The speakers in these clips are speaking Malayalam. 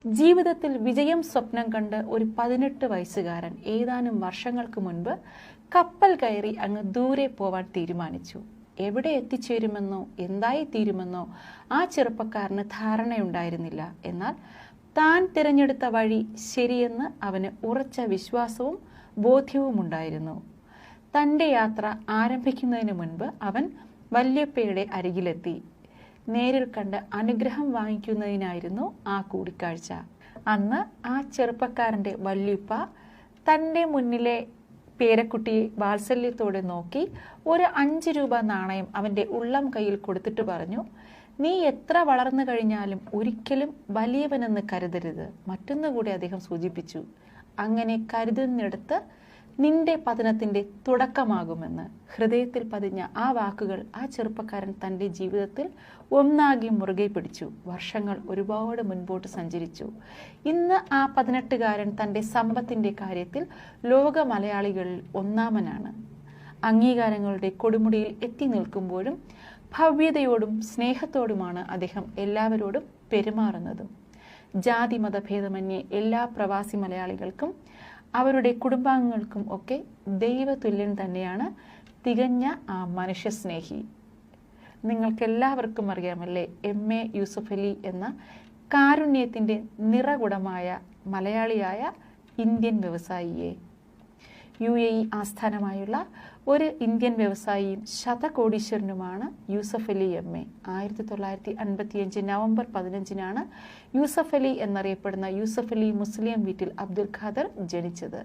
ജീവിതത്തിൽ വിജയം സ്വപ്നം കണ്ട് ഒരു 18 വയസ്സുകാരൻ ഏതാനും വർഷങ്ങൾക്ക് മുൻപ് കപ്പൽ കയറി അങ്ങ് ദൂരെ പോവാൻ തീരുമാനിച്ചു. എവിടെ എത്തിച്ചേരുമെന്നോ എന്തായി തീരുമെന്നോ ആ ചെറുപ്പക്കാരന് ധാരണയുണ്ടായിരുന്നില്ല. എന്നാൽ താൻ തിരഞ്ഞെടുത്ത വഴി ശരിയെന്ന് അവന് ഉറച്ച വിശ്വാസവും ബോധ്യവുമുണ്ടായിരുന്നു. തൻ്റെ യാത്ര ആരംഭിക്കുന്നതിന് മുൻപ് അവൻ വല്യപ്പയുടെ അരികിലെത്തി. നേരിൽ കണ്ട് അനുഗ്രഹം വാങ്ങിക്കുന്നതിനായിരുന്നു ആ കൂടിക്കാഴ്ച. അന്ന് ആ ചെറുപ്പക്കാരൻ്റെ വല്യപ്പ തൻ്റെ മുന്നിലെ പേരക്കുട്ടിയെ വാത്സല്യത്തോടെ നോക്കി ഒരു 5 രൂപ നാണയം അവൻ്റെ ഉള്ളം കയ്യിൽ കൊടുത്തിട്ട് പറഞ്ഞു, "നീ എത്ര വളർന്നു കഴിഞ്ഞാലും ഒരിക്കലും വലിയവനെന്ന് കരുതരുത്." മറ്റൊന്നുകൂടി അദ്ദേഹം സൂചിപ്പിച്ചു, "അങ്ങനെ കരുതുന്നിടത്ത് നിന്റെ പതനത്തിൻ്റെ തുടക്കമാകുമെന്ന്." ഹൃദയത്തിൽ പതിഞ്ഞ ആ വാക്കുകൾ ആ ചെറുപ്പക്കാരൻ തൻ്റെ ജീവിതത്തിൽ ഒന്നാകെ മുറുകെ പിടിച്ചു. വർഷങ്ങൾ ഒരുപാട് മുൻപോട്ട് സഞ്ചരിച്ചു. ഇന്ന് ആ 18കാരൻ തൻ്റെ സമ്പത്തിൻ്റെ കാര്യത്തിൽ ലോക മലയാളികളിൽ ഒന്നാമനാണ്. അംഗീകാരങ്ങളുടെ കൊടുമുടിയിൽ എത്തി നിൽക്കുമ്പോഴും ഭവ്യതയോടും സ്നേഹത്തോടുമാണ് അദ്ദേഹം എല്ലാവരോടും പെരുമാറുന്നതും. ജാതി മതഭേദമന്യേ എല്ലാ പ്രവാസി മലയാളികൾക്കും അവരുടെ കുടുംബാംഗങ്ങൾക്കും ഒക്കെ ദൈവതുല്യൻ തന്നെയാണ് തികഞ്ഞ ആ മനുഷ്യസ്നേഹി. നിങ്ങൾക്കെല്ലാവർക്കും അറിയാമല്ലേ MA യൂസഫലി എന്ന കാരുണ്യത്തിൻ്റെ നിറകുടമായ മലയാളിയായ ഇന്ത്യൻ വ്യവസായിയെ. UAE ആസ്ഥാനമായുള്ള ഒരു ഇന്ത്യൻ വ്യവസായിയും ശതകോടീശ്വരനുമാണ് യൂസഫലി MA. 1955 നവംബർ 15-നാണ് യൂസഫലി എന്നറിയപ്പെടുന്ന യൂസഫലി മുസ്ലിം വീട്ടിൽ അബ്ദുൽ ഖാദർ ജനിച്ചത്.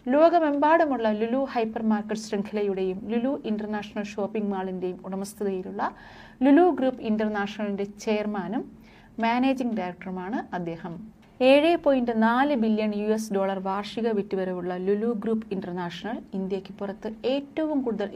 ലോകമെമ്പാടുമുള്ള ലുലു ഹൈപ്പർ മാർക്കറ്റ് ശൃംഖലയുടെയും ലുലു ഇന്റർനാഷണൽ ഷോപ്പിംഗ് മാളിൻ്റെയും ഉടമസ്ഥതയിലുള്ള ലുലു ഗ്രൂപ്പ് ഇന്റർനാഷണലിൻ്റെ ചെയർമാനും മാനേജിംഗ് ഡയറക്ടറുമാണ് അദ്ദേഹം. $7.4 ബില്യൺ വാർഷിക വിറ്റുവരവുള്ള ലുലു ഗ്രൂപ്പ് ഇന്റർനാഷണൽ ഇന്ത്യക്ക് പുറത്ത് ഏറ്റവും കൂടുതൽ